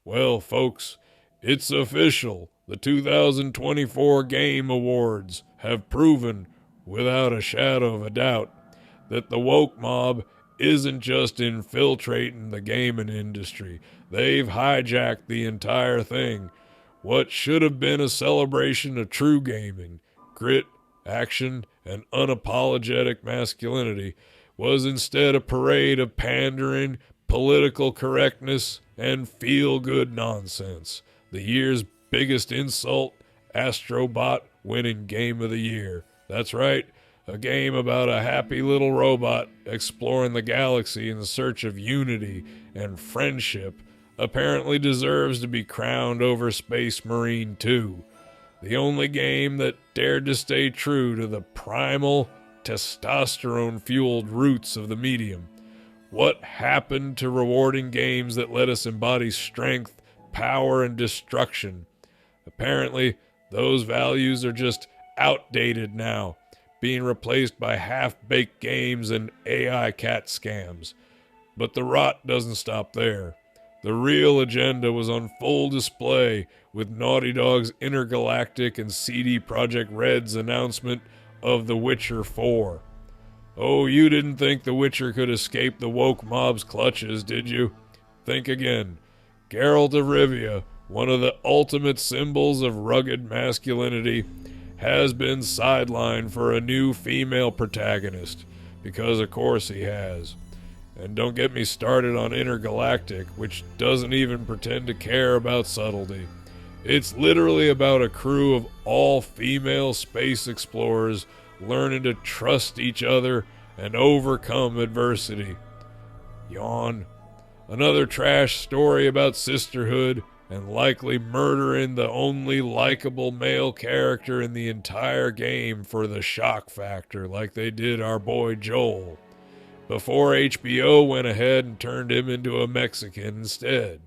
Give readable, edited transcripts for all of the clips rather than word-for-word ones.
Well, folks, it's official. The 2024 Game Awards have proven, without a shadow of a doubt, that the woke mob isn't just infiltrating the gaming industry. They've hijacked the entire thing. What should have been a celebration of true gaming, grit, action, and unapologetic masculinity was instead a parade of pandering, political correctness, and feel-good nonsense. The year's biggest insult, Astrobot winning Game of the Year. That's right, a game about a happy little robot exploring the galaxy in search of unity and friendship apparently deserves to be crowned over Space Marine 2, the only game that dared to stay true to the primal, testosterone-fueled roots of the medium. What happened to rewarding games that let us embody strength, power, and destruction? Apparently, those values are just outdated now, being replaced by half-baked games and AI cat scams. But the rot doesn't stop there. The real agenda was on full display with Naughty Dog's Intergalactic and CD Projekt Red's announcement of The Witcher 4. Oh, you didn't think The Witcher could escape the woke mob's clutches, did you? Think again. Geralt of Rivia, one of the ultimate symbols of rugged masculinity, has been sidelined for a new female protagonist, because of course he has. And don't get me started on Intergalactic, which doesn't even pretend to care about subtlety. It's literally about a crew of all-female space explorers learning to trust each other and overcome adversity. Yawn. Another trash story about sisterhood and likely murdering the only likable male character in the entire game for the shock factor, like they did our boy Joel, before HBO went ahead and turned him into a Mexican instead.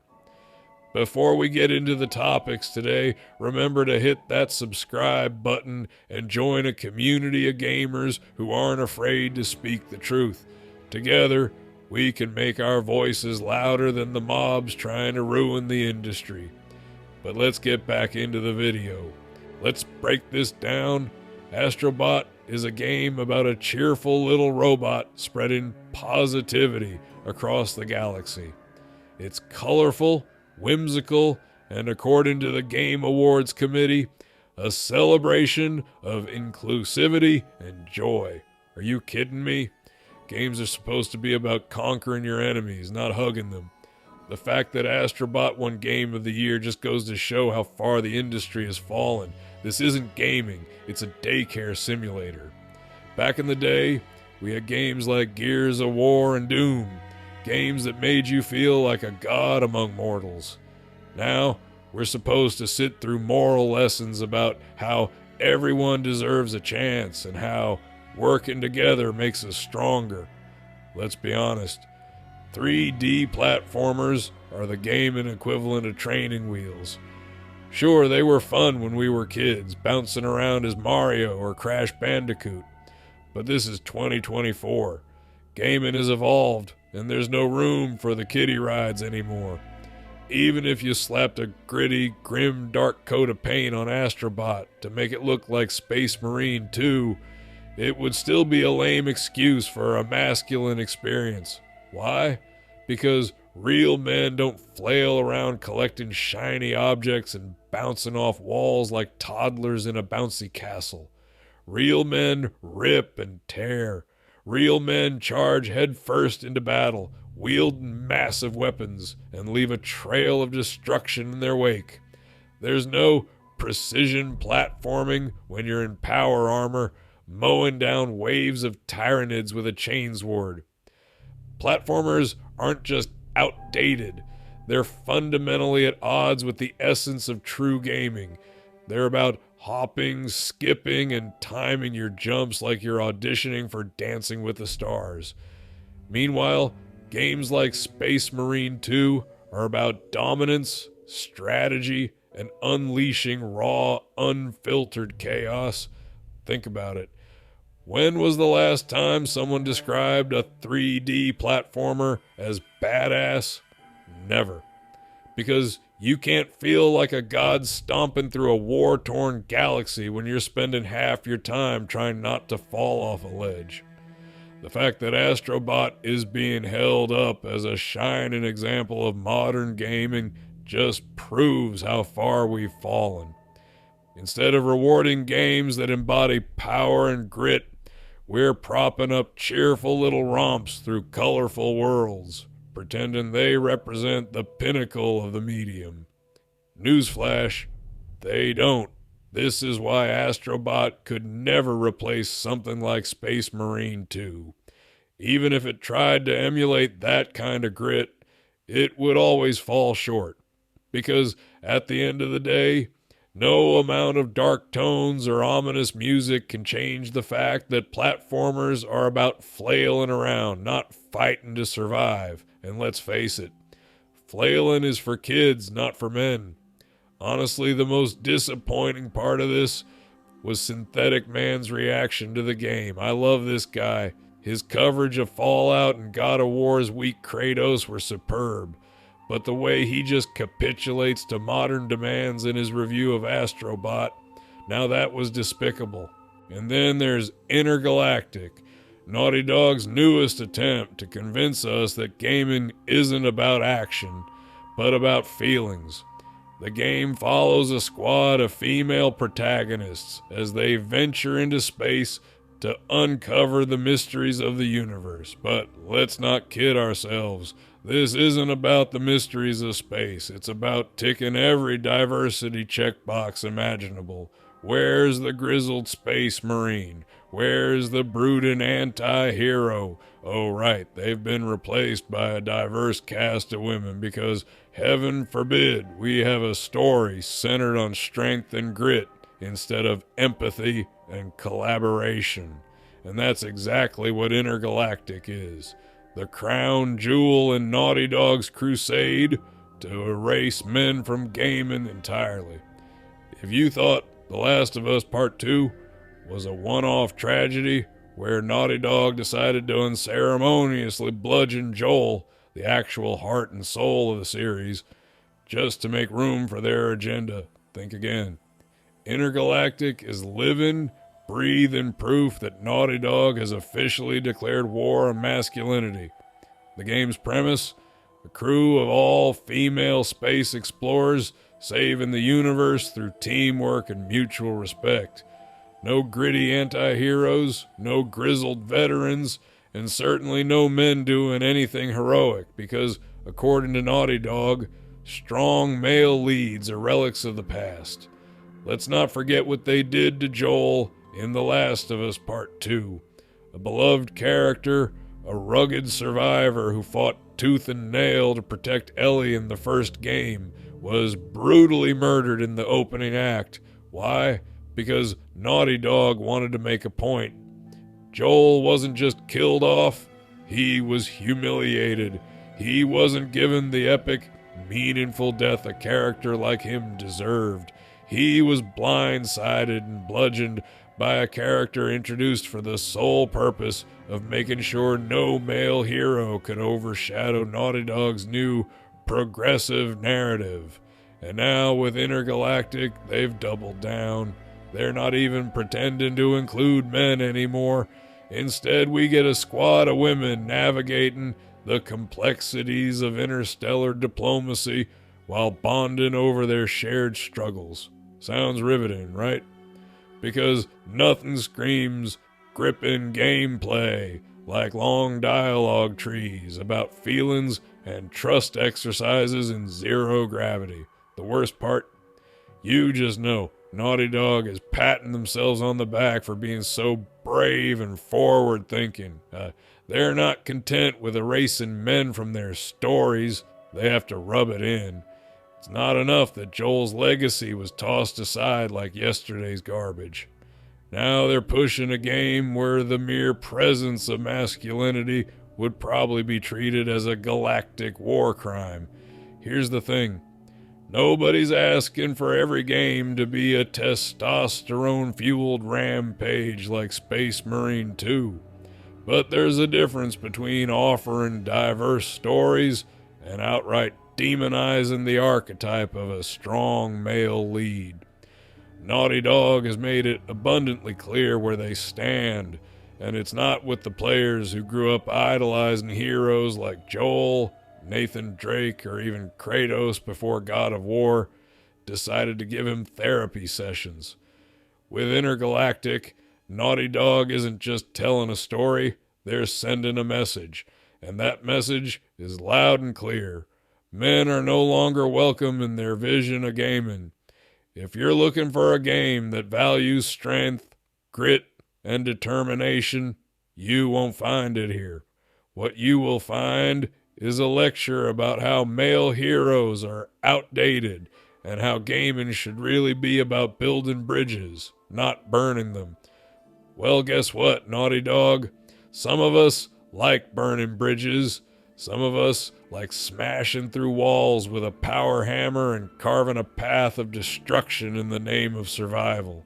Before we get into the topics today, remember to hit that subscribe button and join a community of gamers who aren't afraid to speak the truth. Together, we can make our voices louder than the mobs trying to ruin the industry. But let's get back into the video. Let's break this down. Astrobot is a game about a cheerful little robot spreading positivity across the galaxy. It's colorful, whimsical, and according to the Game Awards Committee, a celebration of inclusivity and joy. Are you kidding me? Games are supposed to be about conquering your enemies, not hugging them. The fact that Astrobot won Game of the Year just goes to show how far the industry has fallen. This isn't gaming, it's a daycare simulator. Back in the day, we had games like Gears of War and Doom, games that made you feel like a god among mortals. Now, we're supposed to sit through moral lessons about how everyone deserves a chance and how working together makes us stronger. Let's be honest, 3D platformers are the gaming equivalent of training wheels. Sure, they were fun when we were kids, bouncing around as Mario or Crash Bandicoot. But this is 2024. Gaming has evolved, and there's no room for the kiddie rides anymore. Even if you slapped a gritty, grim, dark coat of paint on Astrobot to make it look like Space Marine 2, it would still be a lame excuse for a masculine experience. Why? Because real men don't flail around collecting shiny objects and bouncing off walls like toddlers in a bouncy castle. Real men rip and tear. Real men charge headfirst into battle, wield massive weapons, and leave a trail of destruction in their wake. There's no precision platforming when you're in power armor, mowing down waves of tyrannids with a chainsword. Platformers aren't just outdated. They're fundamentally at odds with the essence of true gaming. They're about hopping, skipping, and timing your jumps like you're auditioning for Dancing with the Stars. Meanwhile, games like Space Marine 2 are about dominance, strategy, and unleashing raw, unfiltered chaos. Think about it. When was the last time someone described a 3D platformer as badass? Never. Because You can't feel like a god stomping through a war-torn galaxy when you're spending half your time trying not to fall off a ledge. The fact that Astrobot is being held up as a shining example of modern gaming just proves how far we've fallen. Instead of rewarding games that embody power and grit, we're propping up cheerful little romps through colorful worlds, pretending they represent the pinnacle of the medium. Newsflash, they don't. This is why Astrobot could never replace something like Space Marine 2. Even if it tried to emulate that kind of grit, it would always fall short. Because at the end of the day, no amount of dark tones or ominous music can change the fact that platformers are about flailing around, not fighting to survive. And let's face it, flailing is for kids, not for men. Honestly, the most disappointing part of this was Synthetic Man's reaction to the game. I love this guy. His coverage of Fallout and God of War's weak Kratos were superb. But the way he just capitulates to modern demands in his review of Astrobot, now that was despicable. And then there's Intergalactic, Naughty Dog's newest attempt to convince us that gaming isn't about action, but about feelings. The game follows a squad of female protagonists as they venture into space to uncover the mysteries of the universe. But let's not kid ourselves. This isn't about the mysteries of space. It's about ticking every diversity checkbox imaginable. Where's the grizzled space marine? Where's the brooding anti-hero? Oh, right, they've been replaced by a diverse cast of women because, heaven forbid, we have a story centered on strength and grit instead of empathy and collaboration. And that's exactly what Intergalactic is. The crown jewel in Naughty Dog's crusade to erase men from gaming entirely. If you thought The Last of Us Part 2 was a one-off tragedy where Naughty Dog decided to unceremoniously bludgeon Joel, the actual heart and soul of the series, just to make room for their agenda, think again. Intergalactic is living, breathing proof that Naughty Dog has officially declared war on masculinity. The game's premise: a crew of all-female space explorers saving the universe through teamwork and mutual respect. No gritty anti-heroes, no grizzled veterans, and certainly no men doing anything heroic because, according to Naughty Dog, strong male leads are relics of the past. Let's not forget what they did to Joel in The Last of Us Part 2. A beloved character, a rugged survivor who fought tooth and nail to protect Ellie in the first game, was brutally murdered in the opening act. Why? Because Naughty Dog wanted to make a point. Joel wasn't just killed off, he was humiliated. He wasn't given the epic, meaningful death a character like him deserved. He was blindsided and bludgeoned by a character introduced for the sole purpose of making sure no male hero could overshadow Naughty Dog's new progressive narrative. And now with Intergalactic, they've doubled down. They're not even pretending to include men anymore. Instead, we get a squad of women navigating the complexities of interstellar diplomacy while bonding over their shared struggles. Sounds riveting, right? Because nothing screams gripping gameplay like long dialogue trees about feelings and trust exercises in zero gravity. The worst part? You just know Naughty Dog is patting themselves on the back for being so brave and forward-thinking. They're not content with erasing men from their stories. They have to rub it in. It's not enough that Joel's legacy was tossed aside like yesterday's garbage. Now they're pushing a game where the mere presence of masculinity would probably be treated as a galactic war crime. Here's the thing. Nobody's asking for every game to be a testosterone-fueled rampage like Space Marine 2. But there's a difference between offering diverse stories and outright demonizing the archetype of a strong male lead. Naughty Dog has made it abundantly clear where they stand, and it's not with the players who grew up idolizing heroes like Joel, Nathan Drake, or even Kratos before God of War decided to give him therapy sessions. With Intergalactic, Naughty Dog isn't just telling a story, they're sending a message, and that message is loud and clear. Men are no longer welcome in their vision of gaming. If you're looking for a game that values strength, grit, and determination, you won't find it here. What you will find is a lecture about how male heroes are outdated and how gaming should really be about building bridges, not burning them. Well, guess what, Naughty Dog? Some of us like burning bridges. Some of us like smashing through walls with a power hammer and carving a path of destruction in the name of survival.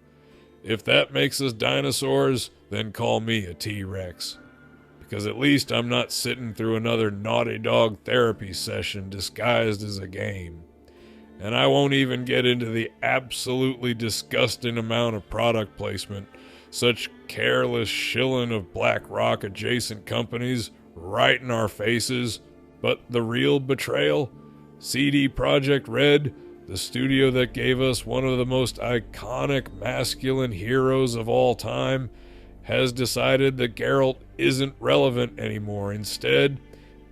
If that makes us dinosaurs, then call me a T-Rex. Because at least I'm not sitting through another Naughty Dog therapy session disguised as a game. And I won't even get into the absolutely disgusting amount of product placement, such careless shilling of BlackRock adjacent companies right in our faces. But the real betrayal? CD Projekt Red, the studio that gave us one of the most iconic masculine heroes of all time, has decided that Geralt isn't relevant anymore. Instead,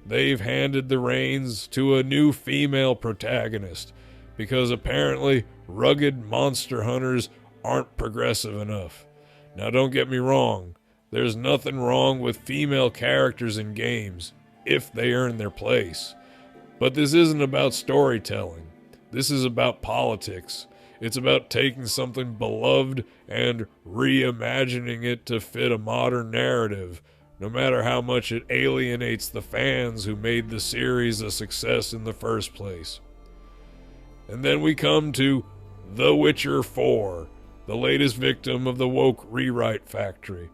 they've handed the reins to a new female protagonist, because apparently rugged monster hunters aren't progressive enough. Now don't get me wrong, there's nothing wrong with female characters in games, if they earn their place. But this isn't about storytelling. This is about politics. It's about taking something beloved and reimagining it to fit a modern narrative, no matter how much it alienates the fans who made the series a success in the first place. And then we come to The Witcher 4, the latest victim of the woke rewrite factory.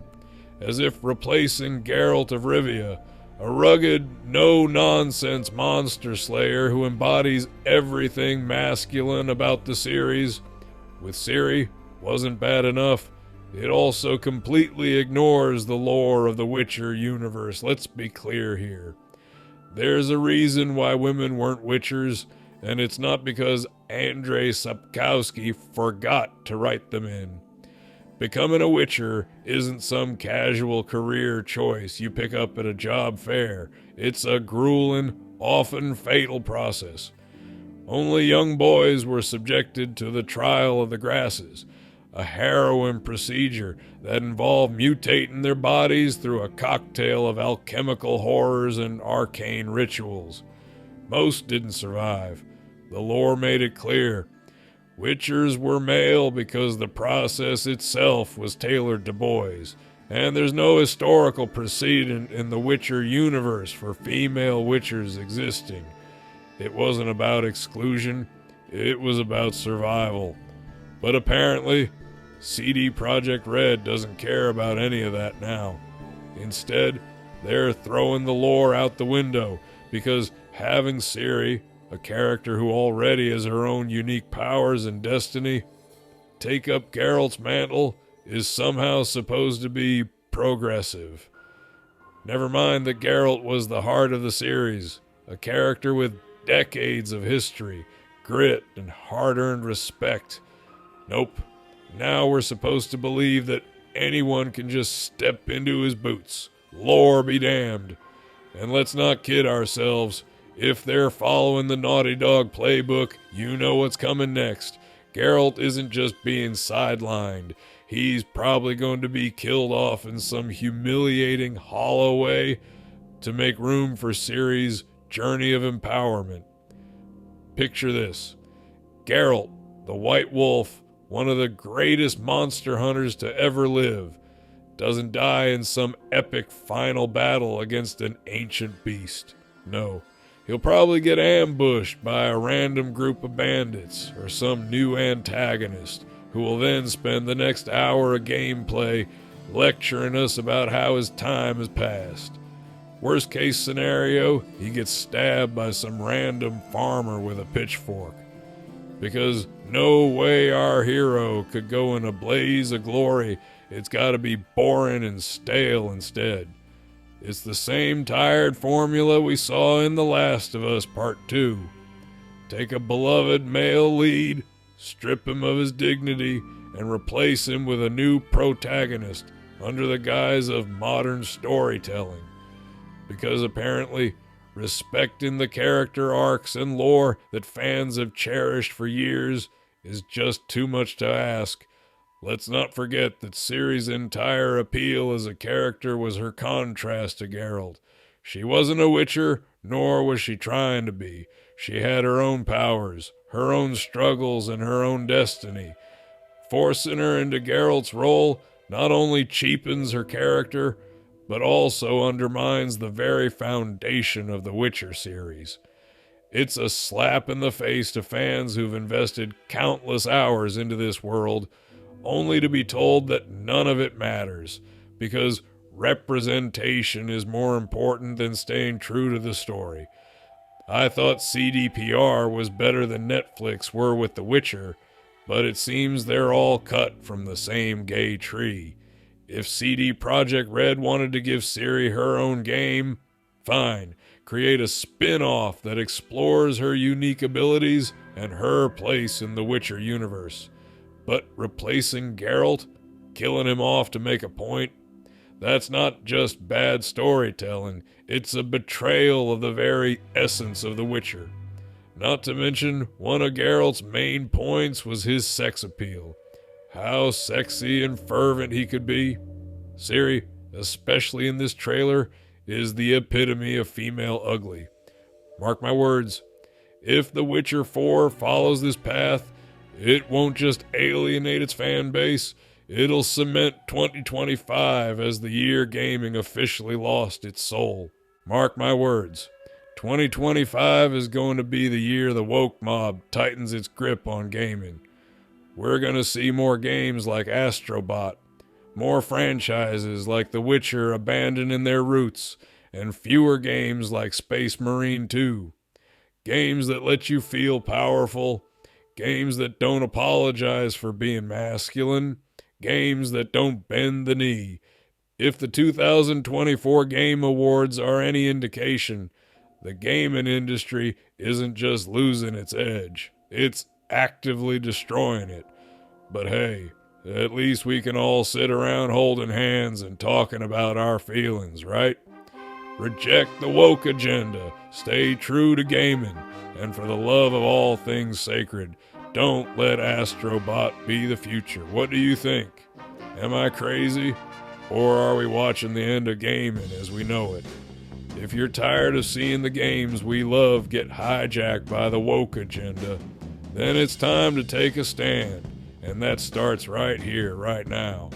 As if replacing Geralt of Rivia, a rugged, no-nonsense monster slayer who embodies everything masculine about the series, with Ciri, wasn't bad enough. It also completely ignores the lore of the Witcher universe. Let's be clear here. There's a reason why women weren't Witchers, and it's not because Andrzej Sapkowski forgot to write them in. Becoming a Witcher isn't some casual career choice you pick up at a job fair. It's a grueling, often fatal process. Only young boys were subjected to the Trial of the Grasses, a harrowing procedure that involved mutating their bodies through a cocktail of alchemical horrors and arcane rituals. Most didn't survive. The lore made it clear. Witchers were male because the process itself was tailored to boys, and there's no historical precedent in the Witcher universe for female Witchers existing. It wasn't about exclusion, it was about survival. But apparently, CD Projekt Red doesn't care about any of that now. Instead, they're throwing the lore out the window, because having Ciri, a character who already has her own unique powers and destiny, take up Geralt's mantle is somehow supposed to be progressive. Never mind that Geralt was the heart of the series, a character with decades of history, grit, and hard-earned respect. Nope. Now we're supposed to believe that anyone can just step into his boots. Lore be damned. And let's not kid ourselves. If they're following the Naughty Dog playbook, you know what's coming next. Geralt isn't just being sidelined. He's probably going to be killed off in some humiliating, hollow way to make room for Ciri's journey of empowerment. Picture this. Geralt, the White Wolf, one of the greatest monster hunters to ever live, doesn't die in some epic final battle against an ancient beast. No. He'll probably get ambushed by a random group of bandits or some new antagonist who will then spend the next hour of gameplay lecturing us about how his time has passed. Worst case scenario, he gets stabbed by some random farmer with a pitchfork. Because no way our hero could go in a blaze of glory. It's got to be boring and stale instead. It's the same tired formula we saw in The Last of Us Part 2. Take a beloved male lead, strip him of his dignity, and replace him with a new protagonist under the guise of modern storytelling. Because apparently, respecting the character arcs and lore that fans have cherished for years is just too much to ask. Let's not forget that Ciri's entire appeal as a character was her contrast to Geralt. She wasn't a Witcher, nor was she trying to be. She had her own powers, her own struggles, and her own destiny. Forcing her into Geralt's role not only cheapens her character, but also undermines the very foundation of the Witcher series. It's a slap in the face to fans who've invested countless hours into this world, only to be told that none of it matters, because representation is more important than staying true to the story. I thought CDPR was better than Netflix were with The Witcher, but it seems they're all cut from the same gay tree. If CD Projekt Red wanted to give Ciri her own game, fine. Create a spin-off that explores her unique abilities and her place in the Witcher universe. But replacing Geralt, killing him off to make a point, that's not just bad storytelling, it's a betrayal of the very essence of The Witcher. Not to mention, one of Geralt's main points was his sex appeal. How sexy and fervent he could be. Ciri, especially in this trailer, is the epitome of female ugly. Mark my words, if The Witcher 4 follows this path, it won't just alienate its fan base, it'll cement 2025 as the year gaming officially lost its soul. Mark my words, 2025 is going to be the year the woke mob tightens its grip on gaming. We're going to see more games like Astrobot, more franchises like The Witcher abandoning their roots, and fewer games like Space Marine 2. Games that let you feel powerful, games that don't apologize for being masculine, games that don't bend the knee. If the 2024 Game Awards are any indication, the gaming industry isn't just losing its edge, it's actively destroying it. But hey, at least we can all sit around holding hands and talking about our feelings, right? Reject the woke agenda, stay true to gaming, and for the love of all things sacred, don't let Astrobot be the future. What do you think? Am I crazy? Or are we watching the end of gaming as we know it? If you're tired of seeing the games we love get hijacked by the woke agenda, then it's time to take a stand, and that starts right here, right now.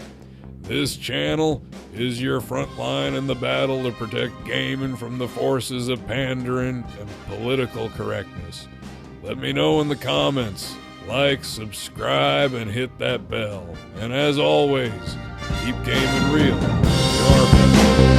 This channel is your front line in the battle to protect gaming from the forces of pandering and political correctness. Let me know in the comments. Like, subscribe, and hit that bell. And as always, keep gaming real. Your